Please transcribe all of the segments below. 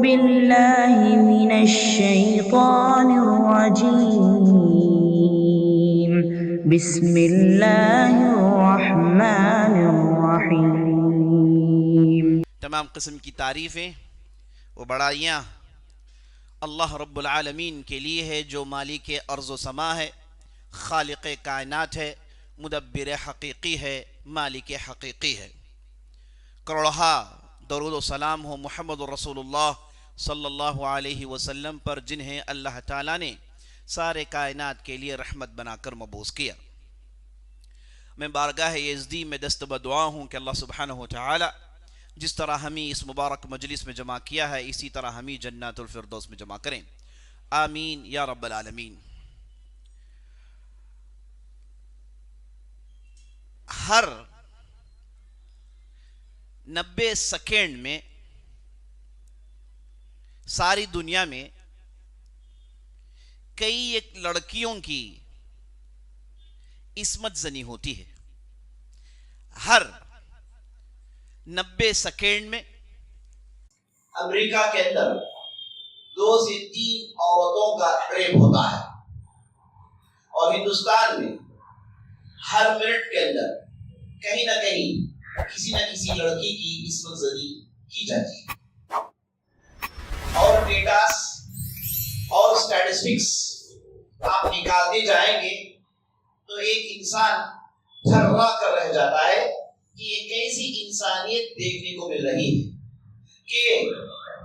بالله من الشيطان الرجيم بسم الله الرحمن الرحيم. تمام قسم کی تعریفیں و بڑائیاں اللہ رب العالمین کے لیے ہے، جو مالک ارض و سما ہے، خالق کائنات ہے، مدبر حقیقی ہے، مالک حقیقی ہے. کروڑہا درود و سلام ہو محمد رسول اللہ صلی اللہ علیہ وسلم پر، جنہیں اللہ تعالیٰ نے سارے کائنات کے لیے رحمت بنا کر مبعوث کیا. میں بارگاہ یزدی میں دست بدعا ہوں کہ اللہ سبحانہ وتعالی جس طرح ہمیں اس مبارک مجلس میں جمع کیا ہے، اسی طرح ہمیں جنات الفردوس میں جمع کریں. آمین یا رب العالمین. ہر 90 سیکنڈ میں ساری دنیا میں کئی ایک لڑکیوں کی عصمت زنی ہوتی ہے. ہر 90 سیکنڈ میں امریکہ کے اندر 2 سے 3 عورتوں کا ریپ ہوتا ہے، اور ہندوستان میں ہر منٹ کے اندر کہیں نہ کہیں کسی نہ کسی لڑکی کی عصمت زنی کی جاتی ہے. اور ڈیٹاس اور اسٹیٹسٹکس آپ نکالتے جائیں گے تو ایک انسان تھرا کر رہ جاتا ہے کہ یہ کیسی انسانیت دیکھنے کو مل رہی ہے کہ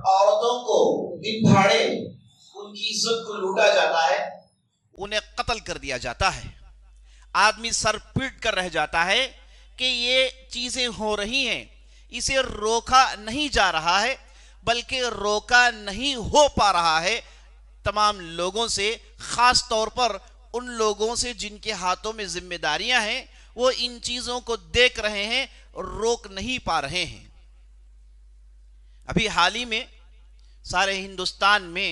عورتوں کو دن دہاڑے ان کی عزت کو لوٹا جاتا ہے، انہیں قتل کر دیا جاتا ہے. آدمی سر پیٹ کر رہ جاتا ہے کہ یہ چیزیں ہو رہی ہیں، اسے روکا نہیں جا رہا ہے، بلکہ روکا نہیں ہو پا رہا ہے. تمام لوگوں سے، خاص طور پر ان لوگوں سے جن کے ہاتھوں میں ذمہ داریاں ہیں، وہ ان چیزوں کو دیکھ رہے ہیں، روک نہیں پا رہے ہیں. ابھی حال ہی میں سارے ہندوستان میں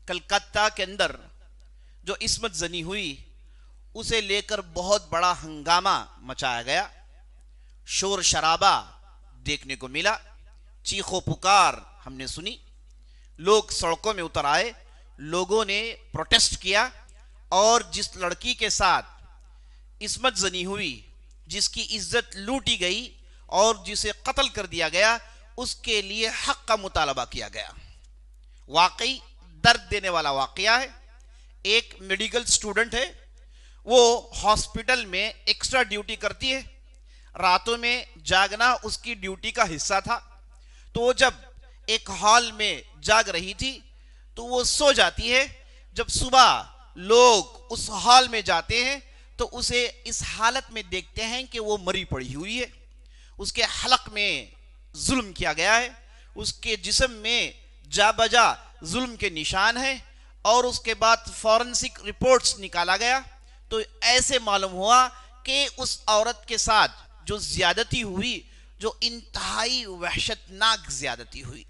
کلکتہ کے اندر جو عصمت زنی ہوئی، اسے لے کر بہت بڑا ہنگامہ مچایا گیا. شور شرابہ دیکھنے کو ملا، چیخ و پکار ہم نے سنی، لوگ سڑکوں میں اتر آئے، لوگوں نے پروٹیسٹ کیا، اور جس لڑکی کے ساتھ عصمت زنی ہوئی، جس کی عزت لوٹی گئی اور جسے قتل کر دیا گیا، اس کے لیے حق کا مطالبہ کیا گیا. واقعی درد دینے والا واقعہ ہے. ایک میڈیکل سٹوڈنٹ ہے، وہ ہاسپٹل میں ایکسٹرا ڈیوٹی کرتی ہے، راتوں میں جاگنا اس کی ڈیوٹی کا حصہ تھا. تو وہ جب ایک ہال میں جاگ رہی تھی تو وہ سو جاتی ہے. جب صبح لوگ اس ہال میں جاتے ہیں تو اسے اس حالت میں دیکھتے ہیں کہ وہ مری پڑی ہوئی ہے. اس کے حلق میں ظلم کیا گیا ہے، اس کے جسم میں جا بجا ظلم کے نشان ہیں، اور اس کے بعد فورنسک رپورٹس نکالا گیا تو ایسے معلوم ہوا کہ اس عورت کے ساتھ جو زیادتی ہوئی، جو انتہائی وحشتناک زیادتی ہوئی،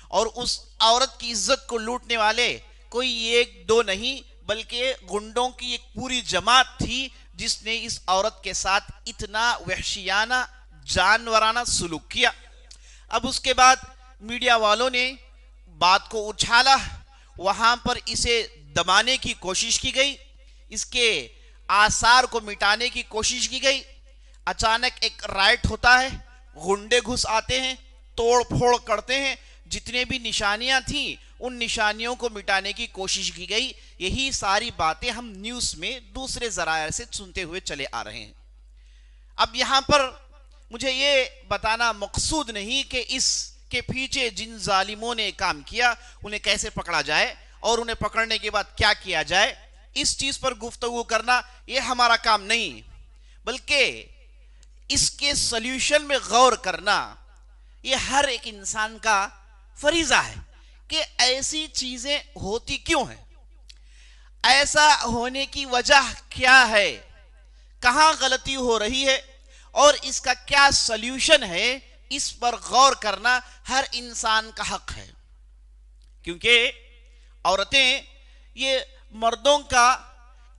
اور اس عورت کی عزت کو لوٹنے والے کوئی 1-2 نہیں، بلکہ گنڈوں کی ایک پوری جماعت تھی جس نے اس عورت کے ساتھ اتنا وحشیانہ جانورانہ سلوک کیا. اب اس کے بعد میڈیا والوں نے بات کو اچھالا، وہاں پر اسے دبانے کی کوشش کی گئی، اس کے آثار کو مٹانے کی کوشش کی گئی. اچانک ایک رائٹ ہوتا ہے، گنڈے گھس آتے ہیں، توڑ پھوڑ کرتے ہیں، جتنے بھی نشانیاں تھیں ان نشانیوں کو مٹانے کی کوشش کی گئی. یہی ساری باتیں ہم نیوز میں دوسرے ذرائع سے سنتے ہوئے چلے آ رہے ہیں. اب یہاں پر مجھے یہ بتانا مقصود نہیں کہ اس کے پیچھے جن ظالموں نے کام کیا انہیں کیسے پکڑا جائے، اور انہیں پکڑنے کے بعد کیا کیا جائے. اس چیز پر گفتگو کرنا یہ ہمارا کام نہیں، بلکہ اس کے سلیوشن میں غور کرنا یہ ہر ایک انسان کا فریضہ ہے کہ ایسی چیزیں ہوتی کیوں ہیں، ایسا ہونے کی وجہ کیا ہے، کہاں غلطی ہو رہی ہے، اور اس کا کیا سلیوشن ہے. اس پر غور کرنا ہر انسان کا حق ہے، کیونکہ عورتیں یہ مردوں کا،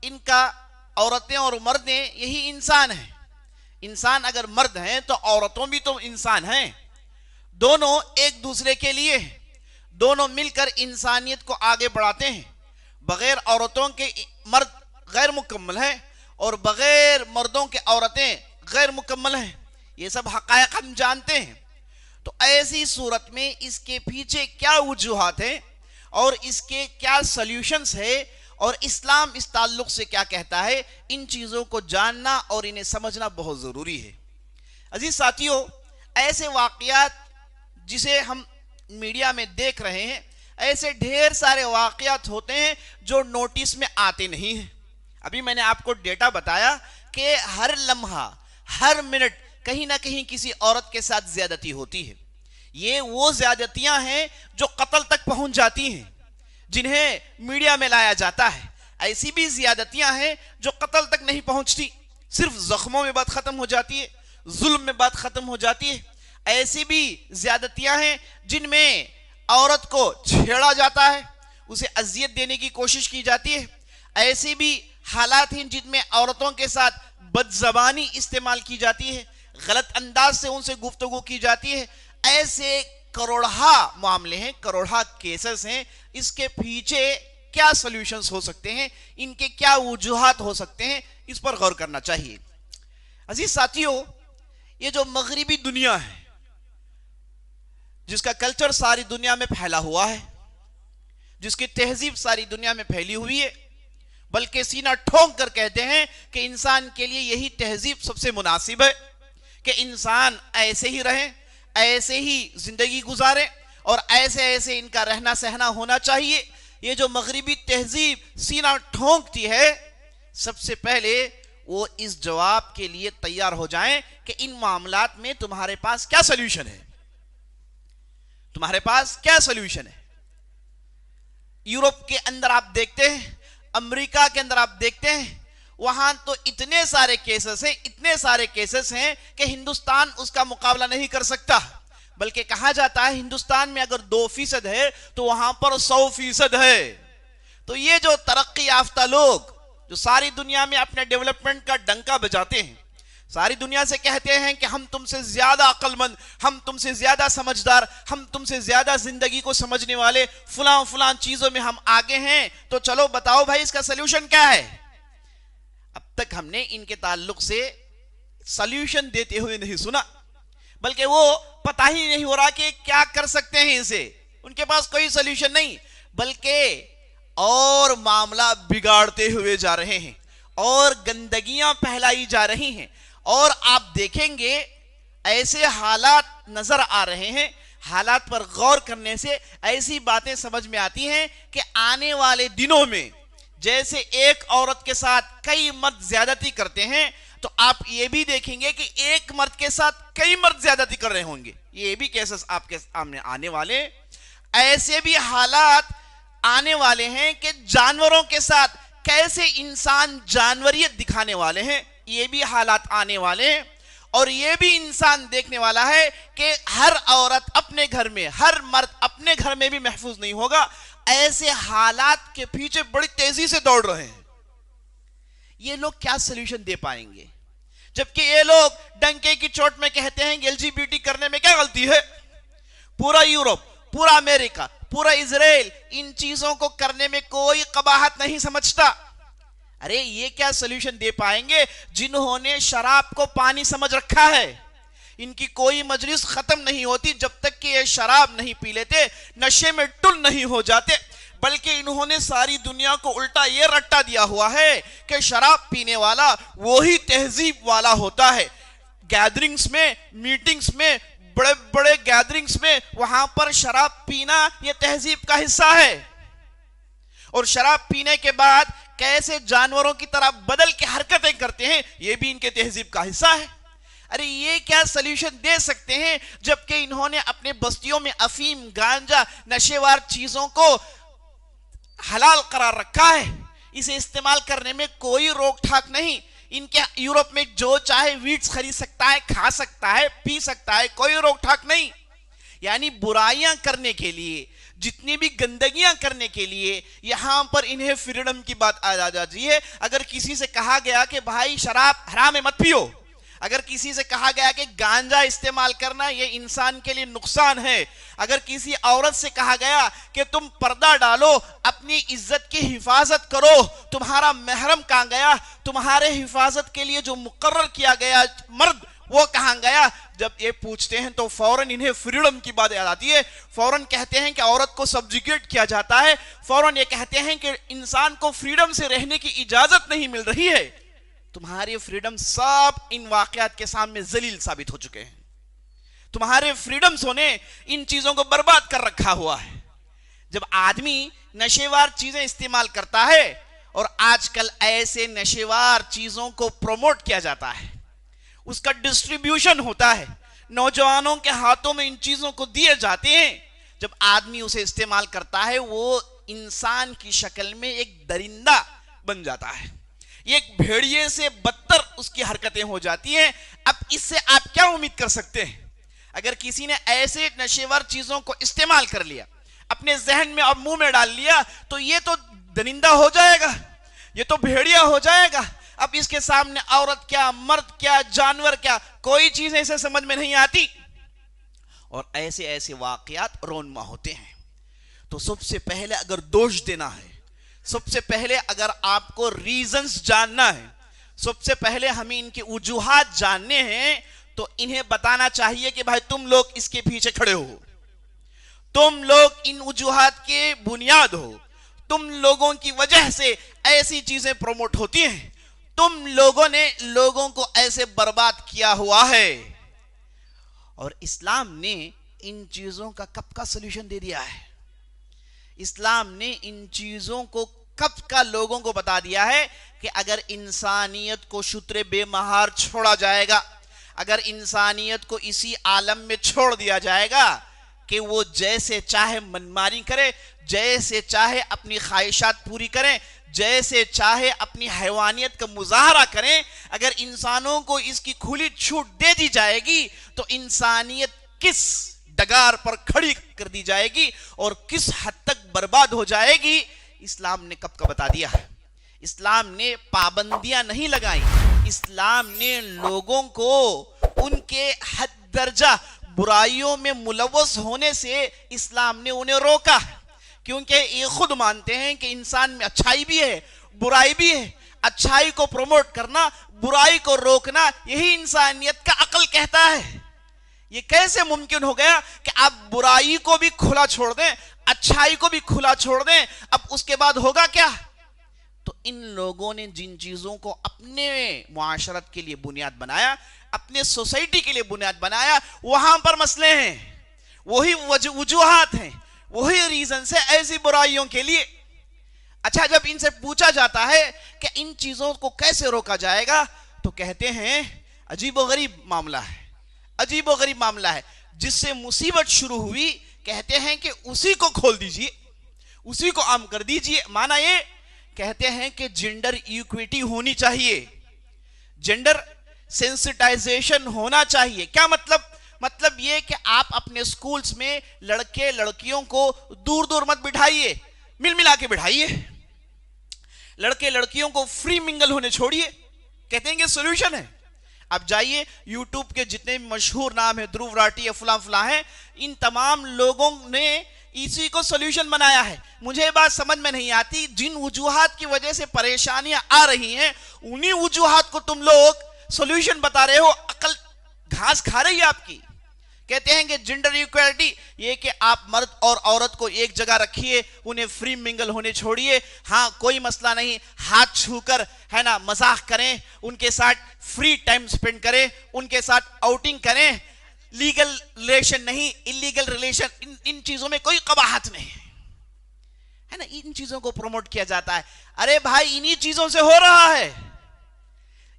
ان کا عورتیں اور مردیں یہی انسان ہیں. انسان اگر مرد ہیں تو عورتوں بھی تو انسان ہیں، دونوں ایک دوسرے کے لیے ہیں. دونوں مل کر انسانیت کو آگے بڑھاتے ہیں. بغیر عورتوں کے مرد غیر مکمل ہیں اور بغیر مردوں کے عورتیں غیر مکمل ہیں. یہ سب حقائق ہم جانتے ہیں. تو ایسی صورت میں اس کے پیچھے کیا وجوہات ہیں اور اس کے کیا سلیوشنز ہے اور اسلام اس تعلق سے کیا کہتا ہے، ان چیزوں کو جاننا اور انہیں سمجھنا بہت ضروری ہے. عزیز ساتھیوں، ایسے واقعات جسے ہم میڈیا میں دیکھ رہے ہیں، ایسے ڈھیر سارے واقعات ہوتے ہیں جو نوٹس میں آتے نہیں ہیں. ابھی میں نے آپ کو ڈیٹا بتایا کہ ہر لمحہ ہر منٹ کہیں نہ کہیں کسی عورت کے ساتھ زیادتی ہوتی ہے. یہ وہ زیادتیاں ہیں جو قتل تک پہنچ جاتی ہیں، جنہیں میڈیا میں لایا جاتا ہے. ایسی بھی زیادتیاں ہیں جو قتل تک نہیں پہنچتی، صرف زخموں میں بات ختم ہو جاتی ہے، ظلم میں بات ختم ہو جاتی ہے. ایسی بھی زیادتیاں ہیں جن میں عورت کو چھیڑا جاتا ہے، اسے اذیت دینے کی کوشش کی جاتی ہے. ایسی بھی حالات ہیں جن میں عورتوں کے ساتھ بد زبانی استعمال کی جاتی ہے، غلط انداز سے ان سے گفتگو کی جاتی ہے. ایسے کروڑہا معاملے ہیں، کروڑہا کیسز ہیں. اس کے پیچھے کیا سلیوشنز ہو سکتے ہیں، ان کے کیا وجوہات ہو سکتے ہیں، اس پر غور کرنا چاہیے. عزیز ساتھیوں، یہ جو مغربی دنیا ہے جس کا کلچر ساری دنیا میں پھیلا ہوا ہے، جس کی تہذیب ساری دنیا میں پھیلی ہوئی ہے، بلکہ سینہ ٹھونک کر کہتے ہیں کہ انسان کے لیے یہی تہذیب سب سے مناسب ہے کہ انسان ایسے ہی رہیں، ایسے ہی زندگی گزارے اور ایسے ان کا رہنا سہنا ہونا چاہیے. یہ جو مغربی تہذیب سینہ ٹھونکتی ہے، سب سے پہلے وہ اس جواب کے لیے تیار ہو جائیں کہ ان معاملات میں تمہارے پاس کیا سلیوشن ہے. تمہارے پاس کیا سلیوشن ہے؟ یورپ کے اندر آپ دیکھتے ہیں، امریکہ کے اندر آپ دیکھتے ہیں، وہاں تو اتنے سارے کیسز ہیں کہ ہندوستان اس کا مقابلہ نہیں کر سکتا. بلکہ کہا جاتا ہے ہندوستان میں اگر 2% ہے تو وہاں پر 100% ہے. تو یہ جو ترقی یافتہ لوگ جو ساری دنیا میں اپنے ڈیولپمنٹ کا ڈنکا بجاتے ہیں، ساری دنیا سے کہتے ہیں کہ ہم تم سے زیادہ عقل مند، ہم تم سے زیادہ سمجھدار، ہم تم سے زیادہ زندگی کو سمجھنے والے، فلاں چیزوں میں ہم آگے ہیں، تو چلو بتاؤ بھائی اس کا سلیوشن کیا ہے. اب تک ہم نے ان کے تعلق سے سلیوشن دیتے ہوئے نہیں سنا، بلکہ وہ پتہ ہی نہیں ہو رہا کہ کیا کر سکتے ہیں اسے. ان کے پاس کوئی سلیوشن نہیں، بلکہ اور معاملہ بگاڑتے ہوئے جا رہے ہیں اور گندگیاں پھیلائی جا رہی ہیں. اور آپ دیکھیں گے ایسے حالات نظر آ رہے ہیں. حالات پر غور کرنے سے ایسی باتیں سمجھ میں آتی ہیں کہ آنے والے دنوں میں جیسے ایک عورت کے ساتھ کئی مرد زیادتی کرتے ہیں، تو آپ یہ بھی دیکھیں گے کہ ایک مرد کے ساتھ کئی مرد زیادتی کر رہے ہوں گے. یہ بھی کیسز آپ کے سامنے آنے والے. ایسے بھی حالات آنے والے ہیں کہ جانوروں کے ساتھ کیسے انسان جانوریت دکھانے والے ہیں، یہ بھی حالات آنے والے ہیں. اور یہ بھی انسان دیکھنے والا ہے کہ ہر عورت اپنے گھر میں، ہر مرد اپنے گھر میں بھی محفوظ نہیں ہوگا. ایسے حالات کے پیچھے بڑی تیزی سے دوڑ رہے ہیں. یہ لوگ کیا سلیوشن دے پائیں گے؟ جبکہ یہ لوگ ڈنکے کی چوٹ میں کہتے ہیں کہ LGBT کرنے میں کیا غلطی ہے. پورا یورپ، پورا امریکہ، پورا اسرائیل ان چیزوں کو کرنے میں کوئی قباحت نہیں سمجھتا. ارے یہ کیا سلیوشن دے پائیں گے جنہوں نے شراب کو پانی سمجھ رکھا ہے؟ ان کی کوئی مجلس ختم نہیں ہوتی جب تک کہ یہ شراب نہیں پی لیتے، نشے میں ٹل نہیں ہو جاتے. بلکہ انہوں نے ساری دنیا کو الٹا یہ رٹا دیا ہوا ہے کہ شراب پینے والا وہی تہذیب والا ہوتا ہے. گیدرنگز میں، میٹنگز میں، بڑے بڑے گیدرنگز میں وہاں پر شراب پینا یہ تہذیب کا حصہ ہے. اور شراب پینے کے بعد کیسے جانوروں کی طرح بدل کے حرکتیں کرتے ہیں، یہ بھی ان کے تہذیب کا حصہ ہے. ارے یہ کیا سلیوشن دے سکتے ہیں جبکہ انہوں نے اپنے بستیوں میں افیم، گانجا، نشیوار چیزوں کو حلال قرار رکھا ہے. اسے استعمال کرنے میں کوئی روک ٹھاک نہیں. ان کے یورپ میں جو چاہے ویٹس خرید سکتا ہے، کھا سکتا ہے، پی سکتا ہے، کوئی روک ٹھاک نہیں. یعنی برائیاں کرنے کے لیے، جتنی بھی گندگیاں کرنے کے لیے یہاں پر انہیں فریڈم کی بات آ جاتی ہے. اگر کسی سے کہا گیا کہ بھائی شراب حرام ہے مت پیو، اگر کسی سے کہا گیا کہ گانجا استعمال کرنا یہ انسان کے لیے نقصان ہے، اگر کسی عورت سے کہا گیا کہ تم پردہ ڈالو، اپنی عزت کی حفاظت کرو، تمہارا محرم کہاں گیا؟ تمہارے حفاظت کے لیے جو مقرر کیا گیا مرد وہ کہاں گیا؟ جب یہ پوچھتے ہیں تو فوراً انہیں فریڈم کی بات یاد آتی ہے، فوراً کہتے ہیں کہ عورت کو سبجیگیٹ کیا جاتا ہے، فوراً یہ کہتے ہیں کہ انسان کو فریڈم سے رہنے کی اجازت نہیں مل رہی ہے۔ تمہارے فریڈم سب ان واقعات کے سامنے ذلیل ثابت ہو چکے ہیں، تمہارے فریڈمز نے ان چیزوں کو برباد کر رکھا ہوا ہے۔ جب آدمی نشیوار چیزیں استعمال کرتا ہے، اور آج کل ایسے نشیوار چیزوں کو پروموٹ کیا جاتا ہے، اس کا ڈسٹریبیوشن ہوتا ہے، نوجوانوں کے ہاتھوں میں ان چیزوں کو دیے جاتے ہیں، جب آدمی اسے استعمال کرتا ہے وہ انسان کی شکل میں ایک درندہ بن جاتا ہے، یہ ایک بھیڑیے سے بدتر اس کی حرکتیں ہو جاتی ہیں۔ اب اس سے آپ کیا امید کر سکتے ہیں؟ اگر کسی نے ایسے نشیور چیزوں کو استعمال کر لیا، اپنے ذہن میں اور منہ میں ڈال لیا، تو یہ تو درندہ ہو جائے گا، یہ تو بھیڑیا ہو جائے گا۔ اب اس کے سامنے عورت کیا، مرد کیا، جانور کیا، کوئی چیز ایسے سمجھ میں نہیں آتی، اور ایسے ایسے واقعات رونما ہوتے ہیں۔ تو سب سے پہلے اگر دوش دینا ہے، سب سے پہلے اگر آپ کو ریزنز جاننا ہے، سب سے پہلے ہمیں ان کے وجوہات جاننے ہیں، تو انہیں بتانا چاہیے کہ بھائی تم لوگ اس کے پیچھے کھڑے ہو، تم لوگ ان وجوہات کے بنیاد ہو، تم لوگوں کی وجہ سے ایسی چیزیں پروموٹ ہوتی ہیں، تم لوگوں نے لوگوں کو ایسے برباد کیا ہوا ہے۔ اور اسلام نے ان چیزوں کا کب کا سلوشن دے دیا ہے، اسلام نے ان چیزوں کو کب کا لوگوں کو بتا دیا ہے کہ اگر انسانیت کو شتر بے مہار چھوڑا جائے گا، اگر انسانیت کو اسی عالم میں چھوڑ دیا جائے گا کہ وہ جیسے چاہے منمانی کرے، جیسے چاہے اپنی خواہشات پوری کریں، جیسے چاہے اپنی حیوانیت کا مظاہرہ کریں، اگر انسانوں کو اس کی کھلی چھوٹ دے دی جائے گی تو انسانیت کس ڈگار پر کھڑی کر دی جائے گی اور کس حد تک برباد ہو جائے گی، اسلام نے کب کا بتا دیا ہے۔ اسلام نے پابندیاں نہیں لگائیں، اسلام نے لوگوں کو ان کے حد درجہ برائیوں میں ملوث ہونے سے اسلام نے انہیں روکا، کیونکہ یہ خود مانتے ہیں کہ انسان میں اچھائی بھی ہے، برائی بھی ہے، اچھائی کو پروموٹ کرنا، برائی کو روکنا، یہی انسانیت کا عقل کہتا ہے۔ یہ کیسے ممکن ہو گیا کہ آپ برائی کو بھی کھلا چھوڑ دیں، اچھائی کو بھی کھلا چھوڑ دیں، اب اس کے بعد ہوگا کیا؟ تو ان لوگوں نے جن چیزوں کو اپنے معاشرت کے لیے بنیاد بنایا، اپنے سوسائٹی کے لیے بنیاد بنایا، وہاں پر مسئلے ہیں، وہی وجوہات ہیں، وہی ریزنز ہے ایسی برائیوں کے لیے۔ اچھا، جب ان سے پوچھا جاتا ہے کہ ان چیزوں کو کیسے روکا جائے گا تو کہتے ہیں عجیب و غریب معاملہ ہے، عجیب و غریب معاملہ ہے، جس سے مصیبت شروع ہوئی کہتے ہیں کہ اسی کو کھول دیجئے، اسی کو عام کر دیجئے۔ معنی یہ کہتے ہیں کہ جینڈر ایکویٹی ہونی چاہیے، جینڈر سینسٹائزیشن ہونا چاہیے۔ کیا مطلب؟ مطلب یہ کہ آپ اپنے سکولز میں لڑکے لڑکیوں کو دور دور مت بٹھائیے، مل ملا کے بٹھائیے، لڑکے لڑکیوں کو فری منگل ہونے چھوڑیے، کہتے ہیں کہ سولوشن ہے۔ اب جائیے یوٹیوب کے جتنے مشہور نام ہیں، دھرو راٹھی یا فلاں فلاں ہیں، ان تمام لوگوں نے اسی کو سولوشن بنایا ہے۔ مجھے بات سمجھ میں نہیں آتی، جن وجوہات کی وجہ سے پریشانیاں آ رہی ہیں انہی وجوہات کو تم لوگ سولوشن بتا رہے ہو، عقل گھاس کھا رہی ہے آپ کی۔ کہتے ہیں کہ جنڈر ایکویلٹی، یہ کہ آپ مرد اور عورت کو ایک جگہ رکھیے، انہیں فری منگل ہونے چھوڑیے، ہاں کوئی مسئلہ نہیں، ہاتھ چھو کر ہے نا مذاق کریں، ان کے ساتھ فری ٹائم سپینڈ کریں، ان کے ساتھ آؤٹنگ کریں، لیگل ریلیشن نہیں، انلیگل ریلیشن، ان چیزوں میں کوئی قباحت نہیں ہے نا، ان چیزوں کو پروموٹ کیا جاتا ہے۔ ارے بھائی انہی چیزوں سے ہو رہا ہے،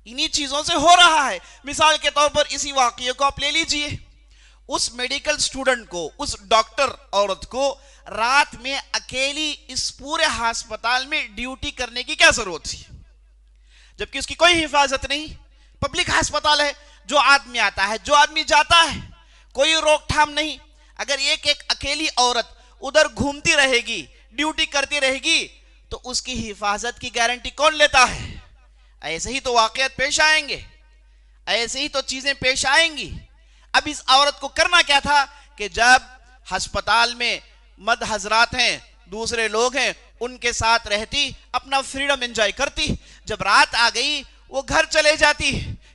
انہی چیزوں سے ہو رہا ہے۔ مثال کے طور پر اسی واقعے کو آپ لے لیجئے، اس میڈیکل سٹوڈنٹ کو، اس ڈاکٹر عورت کو رات میں اکیلی اس پورے ہسپتال میں ڈیوٹی کرنے کی کیا ضرورت تھی؟ جبکہ اس کی کوئی حفاظت نہیں، پبلک ہسپتال ہے، جو آدمی آتا ہے، جو آدمی جاتا ہے، کوئی روک تھام نہیں۔ اگر ایک اکیلی عورت ادھر گھومتی رہے گی، ڈیوٹی کرتی رہے گی، تو اس کی حفاظت کی گارنٹی کون لیتا ہے؟ ایسے ہی تو واقعات پیش آئیں گے، ایسے ہی تو چیزیں پیش آئیں گی. اب اس عورت کو کرنا کیا تھا کہ جب ہسپتال میں مرد حضرات ہیں, دوسرے لوگ ہیں, ان کے ساتھ رہتی, اپنا فریڈم انجوائے کرتی. جب رات آ گئی وہ گھر چلے جاتی,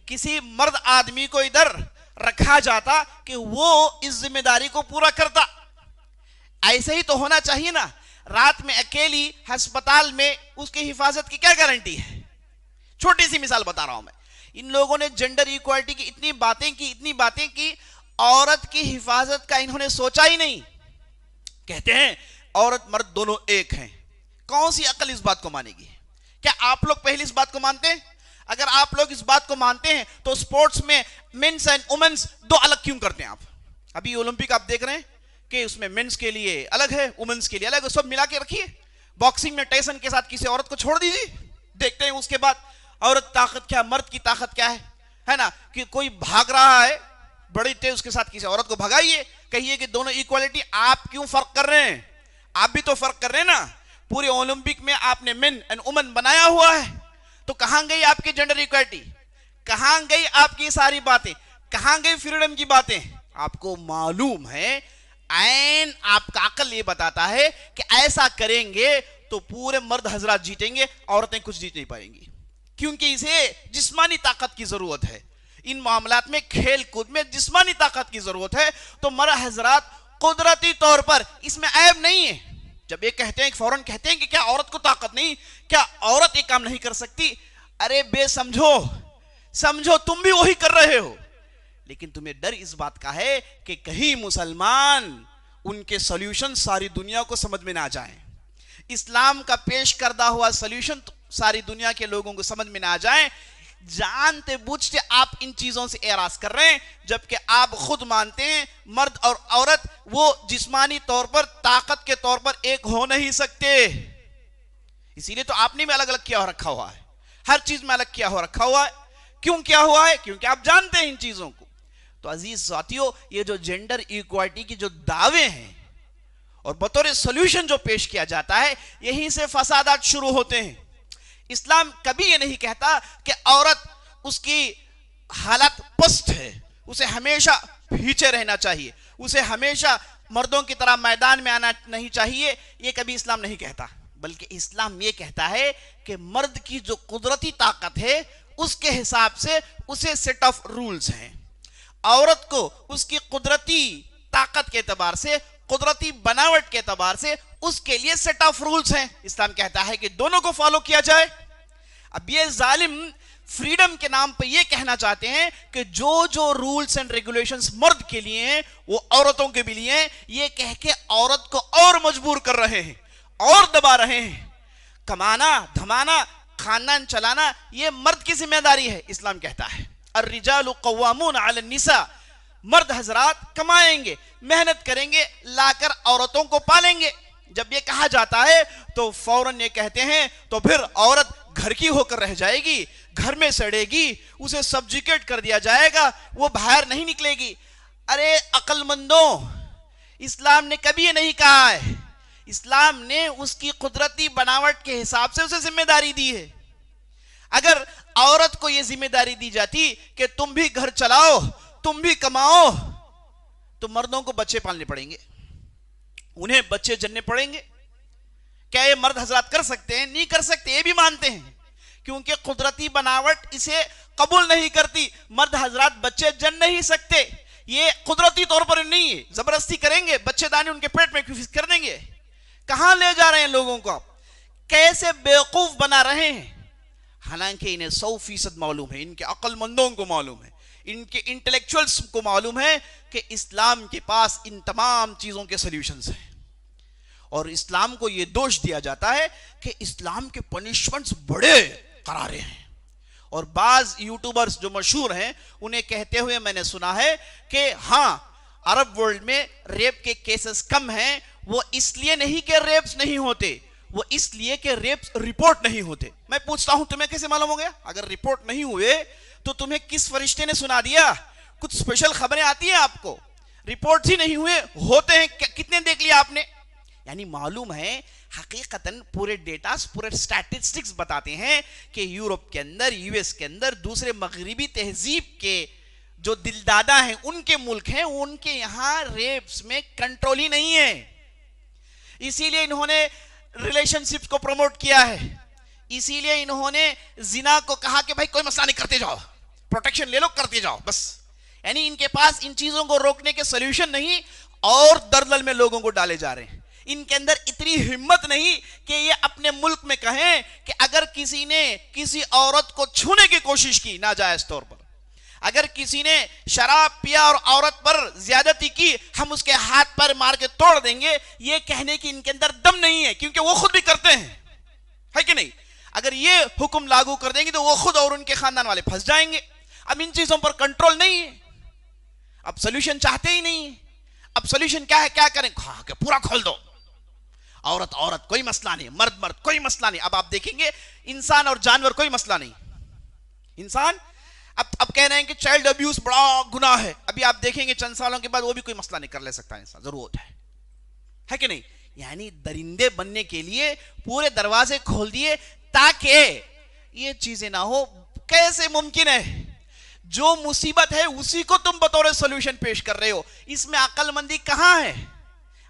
کسی مرد آدمی کو ادھر رکھا جاتا کہ وہ اس ذمہ داری کو پورا کرتا. ایسے ہی تو ہونا چاہیے نا. رات میں اکیلی ہسپتال میں اس کی حفاظت کی کیا گارنٹی ہے؟ چھوٹی سی مثال بتا رہا ہوں میں. ان لوگوں نے جنڈر ایکوالٹی کی اتنی باتیں کی, عورت کی حفاظت کا انہوں نے سوچا ہی نہیں. کہتے ہیں عورت مرد دونوں ایک ہیں. کون سی عقل اس بات کو مانے گی؟ کیا آپ لوگ پہلی اس بات کو مانتے ہیں؟ اگر آپ لوگ اس بات کو مانتے ہیں تو سپورٹس میں مینس اینڈ وومنس دو الگ کیوں کرتے ہیں آپ؟ ابھی اولمپک آپ دیکھ رہے ہیں کہ اس میں مینس کے لیے الگ ہے, وومنس کے لیے الگ ہے, سب ملا کے رکھیے. باکسنگ میں ٹائسن کے ساتھ کسی عورت کو چھوڑ دیجیے, دیکھتے ہیں اس کے بعد عورت طاقت کیا, مرد کی طاقت کیا ہے نا. کہ کوئی بھاگ رہا ہے بڑی تیز, اس کے ساتھ کسی عورت کو بھگائیے, کہیے کہ دونوں ایکوالٹی. آپ کیوں فرق کر رہے ہیں؟ آپ بھی تو فرق کر رہے ہیں نا. پورے اولمپک میں آپ نے مین اینڈ وومن بنایا ہوا ہے, تو کہاں گئی آپ کی جنڈر ایکوالٹی؟ کہاں گئی آپ کی ساری باتیں؟ کہاں گئی فریڈم کی باتیں؟ آپ کو معلوم ہے, عین آپ کا عقل یہ بتاتا ہے کہ ایسا کریں گے تو پورے مرد حضرات جیتیں گے, عورتیں کچھ جیت نہیں پائیں گی. کیونکہ اسے جسمانی طاقت کی ضرورت ہے. ان معاملات میں, کھیل کود میں جسمانی طاقت کی ضرورت ہے. تو مرد حضرات قدرتی طور پر اس میں عیب نہیں ہے. جب یہ کہتے ہیں فوراً کہتے ہیں کہ کیا عورت کو طاقت نہیں, کیا عورت یہ کام نہیں کر سکتی؟ ارے بے سمجھو تم بھی وہی کر رہے ہو. لیکن تمہیں ڈر اس بات کا ہے کہ کہیں مسلمان ان کے سولوشن ساری دنیا کو سمجھ میں نہ جائیں. اسلام کا پیش کردہ ہوا سولوشن ساری دنیا کے لوگوں کو سمجھ میں نہ جائیں. جانتے بوجھتے آپ ان چیزوں سے اعراض کر رہے ہیں, جبکہ آپ خود مانتے ہیں مرد اور عورت وہ جسمانی طور پر, طاقت کے طور پر ایک ہو نہیں سکتے. اسی لیے تو آپ نے بھی الگ الگ کیا ہو رکھا ہوا ہے, ہر چیز میں الگ کیا ہو رکھا ہوا ہے. کیوں کیا ہوا ہے؟ کیونکہ آپ جانتے ہیں ان چیزوں کو. تو عزیز ساتھیو, یہ جو جنڈر ایکوالٹی کی جو دعوے ہیں اور بطور سولوشن جو پیش کیا جاتا ہے, یہیں سے فسادات شروع ہوتے ہیں. اسلام کبھی یہ نہیں کہتا کہ عورت اس کی حالت پست ہے, اسے ہمیشہ پیچھے رہنا چاہیے, اسے ہمیشہ مردوں کی طرح میدان میں آنا نہیں چاہیے. یہ کبھی اسلام نہیں کہتا, بلکہ اسلام یہ کہتا ہے کہ مرد کی جو قدرتی طاقت ہے اس کے حساب سے اسے سیٹ آف رولز ہیں. عورت کو اس کی قدرتی طاقت کے اعتبار سے, قدرتی بناوٹ کے اعتبار سے اس کے لیے سیٹ آف رولز ہیں. اسلام کہتا ہے کہ دونوں کو فالو کیا جائے. اب یہ ظالم فریڈم کے نام پہ یہ کہنا چاہتے ہیں کہ جو رولز اینڈ ریگولیشنز مرد کے لیے ہیں وہ عورتوں کے بھی لیے ہیں. یہ کہہ کے عورت کو اور مجبور کر رہے ہیں اور دبا رہے ہیں. کمانا دھمانا خاندان چلانا یہ مرد کی ذمہ داری ہے. اسلام کہتا ہے الرجال قوامون علی النساء, مرد حضرات کمائیں گے, محنت کریں گے, لا کر عورتوں کو پالیں گے. جب یہ کہا جاتا ہے تو فوراً یہ کہتے ہیں تو پھر عورت گھر کی ہو کر رہ جائے گی, گھر میں سڑے گی, اسے سبجیکیٹ کر دیا جائے گا, وہ باہر نہیں نکلے گی. ارے عقل مندوں, اسلام نے کبھی یہ نہیں کہا ہے. اسلام نے اس کی قدرتی بناوٹ کے حساب سے اسے ذمہ داری دی ہے. اگر عورت کو یہ ذمہ داری دی جاتی کہ تم بھی گھر چلاؤ, تم بھی کماؤ, تو مردوں کو بچے پالنے پڑیں گے, انہیں بچے جننے پڑیں گے. کیا یہ مرد حضرات کر سکتے ہیں؟ نہیں کر سکتے. یہ بھی مانتے ہیں کیونکہ قدرتی بناوٹ اسے قبول نہیں کرتی. مرد حضرات بچے جن نہیں سکتے, یہ قدرتی طور پر نہیں ہے. زبردستی کریں گے, بچے دانے ان کے پیٹ میں کر دیں گے. کہاں لے جا رہے ہیں لوگوں کو, کیسے بیوقوف بنا رہے ہیں. حالانکہ انہیں 100% معلوم ہے, ان کے عقل مندوں کو معلوم ہے, ان کے انٹلیکچوئلز کو معلوم ہے کہ اسلام کے پاس ان تمام چیزوں کے سلیوشنز ہیں. اور اسلام کو یہ دوش دیا جاتا ہے کہ اسلام کے پنشمنٹس بڑے قرارے ہیں. اور بعض یوٹیوبرز جو مشہور ہیں انہیں کہتے ہوئے میں نے سنا ہے کہ ہاں عرب ورلڈ میں ریپ کے کیسز کم ہیں. وہ اس لیے نہیں کہ ریپس نہیں ہوتے, وہ اس لیے کہ ریپس رپورٹ نہیں ہوتے. میں پوچھتا ہوں تمہیں کیسے معلوم ہو گیا؟ اگر رپورٹ نہیں ہوئے تو تمہیں کس فرشتے نے سنا دیا؟ کچھ اسپیشل خبریں آتی ہیں آپ کو؟ رپورٹ ہی نہیں ہوئے, ہوتے ہیں کتنے دیکھ لیا آپ نے؟ یعنی معلوم ہے حقیقتاً پورے ڈیٹاز پورے سٹیٹسٹکس بتاتے ہیں کہ یورپ کے اندر یو ایس کے اندر دوسرے مغربی تہذیب کے جو دلدادہ ہیں ان کے ملک ہیں ان کے یہاں ریپس میں کنٹرول ہی نہیں ہے. اسی لیے انہوں نے ریلیشن شپ کو پروموٹ کیا ہے, اسی لیے انہوں نے زنا کو کہا کہ بھائی کوئی مسئلہ نہیں, کرتے جاؤ, پروٹیکشن لے لو, کرتے جاؤ بس. یعنی ان کے پاس ان چیزوں کو روکنے کے سولوشن نہیں اور دلدل میں لوگوں کو ڈالے جا رہے ہیں. ان کے اندر اتنی ہمت نہیں کہ یہ اپنے ملک میں کہیں کہ اگر کسی نے کسی عورت کو چھونے کی کوشش کی ناجائز طور پر, اگر کسی نے شراب پیا اور عورت پر زیادتی کی, ہم اس کے ہاتھ پر مار کے توڑ دیں گے. یہ کہنے کی ان کے اندر دم نہیں ہے, کیونکہ وہ خود بھی کرتے ہیں, ہے کہ نہیں. اگر یہ حکم لاگو کر دیں گے تو وہ خود اور ان کے خاندان والے پھنس جائیں گے. اب ان چیزوں پر کنٹرول نہیں ہے, اب سولوشن چاہتے ہی نہیں. اب سولوشن کیا ہے, کیا کریں, کہ پورا کھول دو, عورت عورت کوئی مسئلہ نہیں, مرد مرد کوئی مسئلہ نہیں. اب آپ دیکھیں گے انسان اور جانور کوئی مسئلہ نہیں. انسان اب کہہ رہے ہیں کہ چائلڈ ابیوز بڑا گناہ ہے. ابھی آپ دیکھیں گے چند سالوں کے بعد وہ بھی کوئی مسئلہ نہیں کر لے سکتا انسان, ضرورت ہے کہ نہیں. یعنی درندے بننے کے لیے پورے دروازے کھول دیے تاکہ یہ چیزیں نہ ہو. کیسے ممکن ہے؟ جو مصیبت ہے اسی کو تم بطور سولوشن پیش کر رہے ہو. اس میں عقل مندی کہاں ہے؟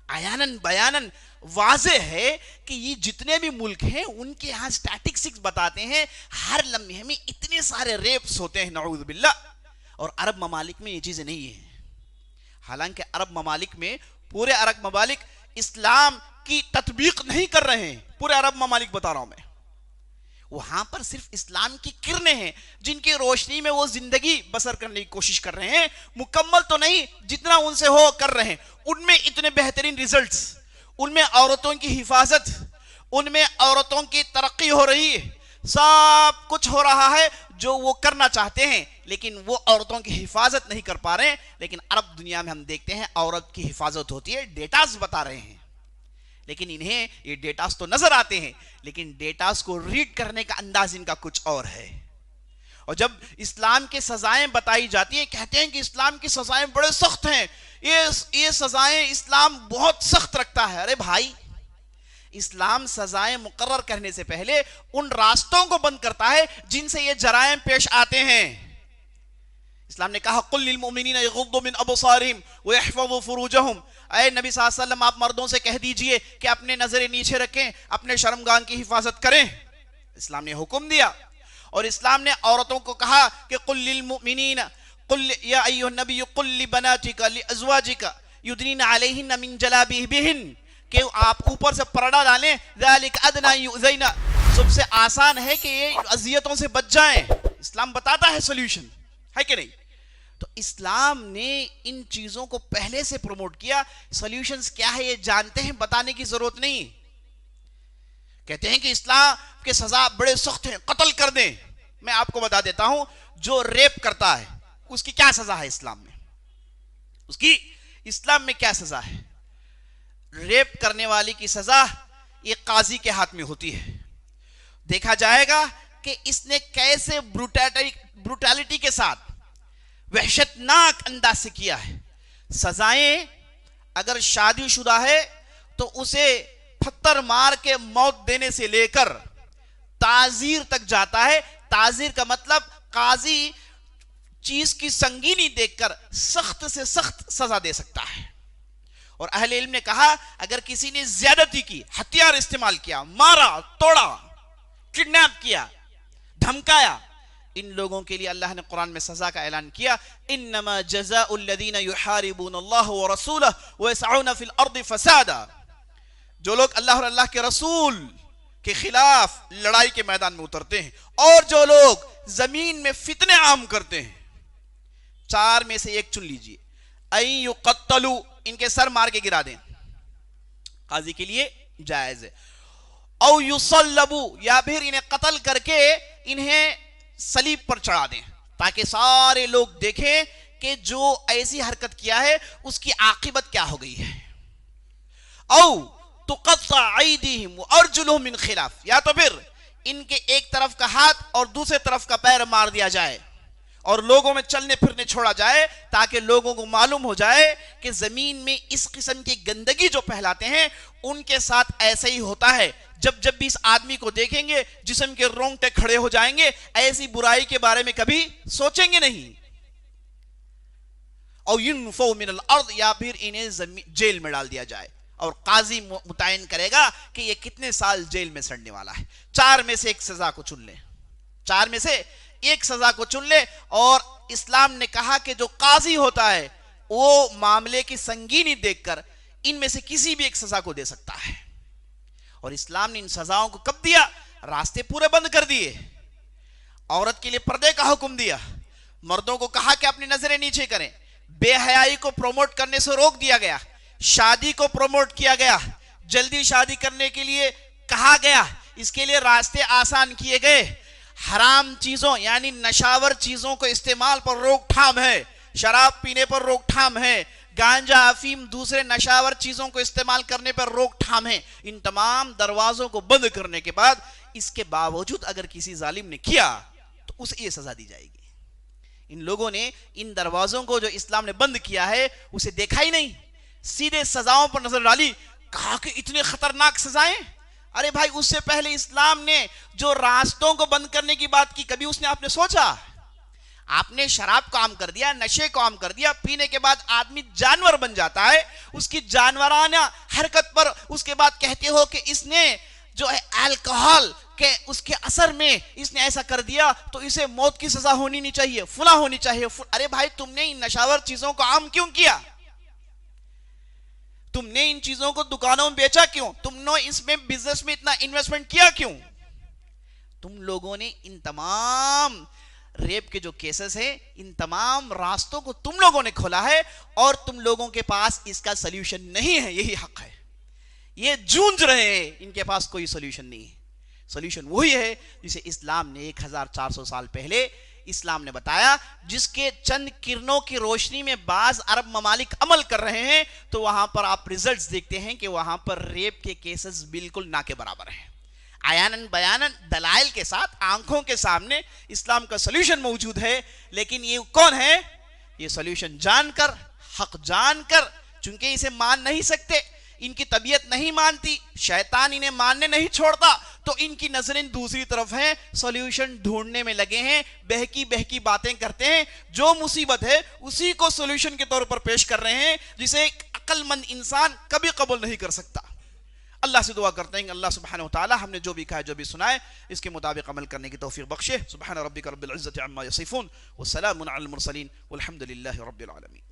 عیاناً بیاناً واضح ہے کہ یہ جتنے بھی ملک ہیں ان کے یہاں سٹیٹسٹکس بتاتے ہیں ہر لمحے میں اتنے سارے ریپس ہوتے ہیں, نعوذ باللہ. اور عرب ممالک میں یہ چیزیں نہیں ہیں. حالانکہ عرب ممالک میں پورے عرب ممالک اسلام کی تطبیق نہیں کر رہے ہیں. پورے عرب ممالک بتا رہا ہوں میں, وہاں پر صرف اسلام کی کرنیں ہیں جن کی روشنی میں وہ زندگی بسر کرنے کی کوشش کر رہے ہیں. مکمل تو نہیں, جتنا ان سے ہو کر رہے ہیں. ان میں اتنے بہترین ریزلٹس, ان میں عورتوں کی حفاظت, ان میں عورتوں کی ترقی ہو رہی ہے, سب کچھ ہو رہا ہے جو وہ کرنا چاہتے ہیں, لیکن وہ عورتوں کی حفاظت نہیں کر پا رہے ہیں. لیکن عرب دنیا میں ہم دیکھتے ہیں عورت کی حفاظت ہوتی ہے, ڈیٹاز بتا رہے ہیں. لیکن انہیں یہ ڈیٹاز تو نظر آتے ہیں, لیکن ڈیٹاز کو ریڈ کرنے کا انداز ان کا کچھ اور ہے. اور جب اسلام کے سزائیں بتائی جاتی ہیں, کہتے ہیں کہ اسلام کی سزائیں بڑے سخت ہیں, یہ سزائیں اسلام بہت سخت رکھتا ہے. ارے بھائی, اسلام سزائیں مقرر کرنے سے پہلے ان راستوں کو بند کرتا ہے جن سے یہ جرائم پیش آتے ہیں. اسلام نے کہا قل للمؤمنین یغضوا من ابصارهم ويحفظوا فروجهم. اے نبی صلی اللہ علیہ وسلم, آپ مردوں سے کہہ دیجئے کہ اپنے نظریں نیچے رکھیں, اپنے شرمگاہ کی حفاظت کریں. اسلام نے حکم دیا. اور اسلام نے عورتوں کو کہا کہ قل للمؤمنین قل یا ایھا النبی قل لبناتک لازواجک یدنین علیہن من جلابیبہن, کہ آپ اوپر سے پردہ ڈالیں. ذالک ادنی یؤذین, سب سے آسان ہے کہ یہ اذیتوں سے بچ جائیں. اسلام بتاتا ہے سولوشن, ہے کہ نہیں. تو اسلام نے ان چیزوں کو پہلے سے پروموٹ کیا. سولوشنز کیا ہے یہ جانتے ہیں, بتانے کی ضرورت نہیں. کہتے ہیں کہ اسلام کے سزا بڑے سخت ہیں, قتل کر دیں. میں آپ کو بتا دیتا ہوں, جو ریپ کرتا ہے اس کی کیا سزا ہے اسلام میں. اس کی اسلام میں کیا سزا ہے؟ ریپ کرنے والی کی سزا یہ قاضی کے ہاتھ میں ہوتی ہے. دیکھا جائے گا کہ اس نے کیسے بروٹیلٹی کے ساتھ وحشتناک انداز سے کیا ہے. سزائیں اگر شادی شدہ ہے تو اسے پتھر مار کے موت دینے سے لے کر تعزیر تک جاتا ہے. تعزیر کا مطلب قاضی چیز کی سنگینی دیکھ کر سخت سے سخت سزا دے سکتا ہے. اور اہل علم نے کہا اگر کسی نے زیادتی کی, ہتھیار استعمال کیا, مارا توڑا, کڈنیپ کیا, دھمکایا, ان لوگوں کے لیے اللہ نے قرآن میں سزا کا اعلان کیا. انما جزاء الذین یحاربون اللہ ورسولہ ویسعون فی الارض فسادا, جو لوگ اللہ اور اللہ کے رسول کے خلاف لڑائی کے میدان میں اترتے ہیں اور جو لوگ زمین میں فتنے عام کرتے ہیں, چار میں سے ایک چن لیجئے. این یقتلوا, ان کے سر مار کے گرا دیں, قاضی کے لیے جائز ہے. او یصلبوا, یا پھر انہیں قتل کر کے انہیں صلیب پر چڑھا دیں تاکہ سارے لوگ دیکھیں کہ جو ایسی حرکت کیا ہے اس کی عاقبت کیا ہو گئی ہے. او تقطع ایدیہم وارجلہم من خلاف, یا تو پھر ان کے ایک طرف کا ہاتھ اور دوسرے طرف کا پیر مار دیا جائے اور لوگوں میں چلنے پھرنے چھوڑا جائے تاکہ لوگوں کو معلوم ہو جائے کہ زمین میں اس قسم کی گندگی جو پھیلاتے ہیں ان کے ساتھ ایسا ہی ہوتا ہے. جب بھی اس آدمی کو دیکھیں گے جسم کے رونگٹے کھڑے ہو جائیں گے, ایسی برائی کے بارے میں کبھی سوچیں گے نہیں. اور ينفوا من الارض, یا پھر انہیں جیل میں ڈال دیا جائے اور قاضی متعین کرے گا کہ یہ کتنے سال جیل میں سڑنے والا ہے. 4 میں سے ایک سزا کو چن لیں, 4 میں سے ایک سزا کو چن لے. اور اسلام نے کہا کہ جو قاضی ہوتا ہے وہ معاملے کی سنگینی دیکھ کر ان میں سے کسی بھی ایک سزا کو دے سکتا ہے. اور اسلام نے ان سزاؤں کو کب دیا؟ راستے پورے بند کر دیے. عورت کے لیے پردے کا حکم دیا, مردوں کو کہا کہ اپنی نظریں نیچے کریں, بے حیائی کو پروموٹ کرنے سے روک دیا گیا, شادی کو پروموٹ کیا گیا, جلدی شادی کرنے کے لیے کہا گیا, اس کے لیے راستے آسان کیے گئے. حرام چیزوں یعنی نشاور چیزوں کو استعمال پر روک تھام ہے, شراب پینے پر روک تھام ہے, گانجا افیم دوسرے نشاور چیزوں کو استعمال کرنے پر روک تھام ہے. ان تمام دروازوں کو بند کرنے کے بعد اس کے باوجود اگر کسی ظالم نے کیا تو اسے یہ سزا دی جائے گی. ان لوگوں نے ان دروازوں کو جو اسلام نے بند کیا ہے اسے دیکھا ہی نہیں, سیدھے سزاؤں پر نظر ڈالی, کہا کہ اتنے خطرناک سزائیں. ارے بھائی, اس سے پہلے اسلام نے جو راستوں کو بند کرنے کی بات کی, کبھی اس نے آپ نے سوچا؟ آپ نے شراب کو عام کر دیا, نشے کو عام کر دیا, پینے کے بعد آدمی جانور بن جاتا ہے, اس کی جانورانہ حرکت پر اس کے بعد کہتے ہو کہ اس نے جو ہے الکحل کہ اس کے اثر میں اس نے ایسا کر دیا تو اسے موت کی سزا ہونی نہیں چاہیے, فلاں ہونی چاہیے. ارے بھائی, تم نے ان نشاور چیزوں کو عام کیوں کیا؟ تم نے ان چیزوں کو دکانوں میں بیچا کیوں؟ تم نے اس میں بزنس میں اتنا انویسٹمنٹ کیا کیوں؟ تم لوگوں نے ان تمام ریپ کے جو کیسز ہیں ان تمام راستوں کو تم لوگوں نے کھولا ہے, اور تم لوگوں کے پاس اس کا سلیوشن نہیں ہے. یہی حق ہے, یہ جونج رہے ہیں, ان کے پاس کوئی سلیوشن نہیں ہے. سلیوشن وہی ہے جسے اسلام نے 1400 سال پہلے اسلام نے بتایا, جس کے چند کرنوں کی روشنی میں بعض عرب ممالک عمل کر رہے ہیں تو وہاں پر آپ ریزلٹس دیکھتے ہیں کہ وہاں پر ریپ کے کیسز بالکل نہ کے برابر ہیں. عیاناً بیاناً دلائل کے ساتھ آنکھوں کے سامنے اسلام کا سلیوشن موجود ہے. لیکن یہ کون ہے؟ یہ سلیوشن جان کر, حق جان کر, چونکہ اسے مان نہیں سکتے, ان کی طبیعت نہیں مانتی, شیطان انہیں ماننے نہیں چھوڑتا, تو ان کی نظریں دوسری طرف ہیں, سولیوشن ڈھونڈنے میں لگے ہیں, بہکی بہکی باتیں کرتے ہیں. جو مصیبت ہے اسی کو سولیوشن کے طور پر پیش کر رہے ہیں, جسے ایک عقل مند انسان کبھی قبول نہیں کر سکتا. اللہ سے دعا کرتے ہیں کہ اللہ سبحانہ وتعالی ہم نے جو بھی کہا جو بھی سنائے اس کے مطابق عمل کرنے کی توفیق بخشے. سبحان ربک رب العزت عما یصفون والسلام علی المرسلین والحمد للہ رب العالمین.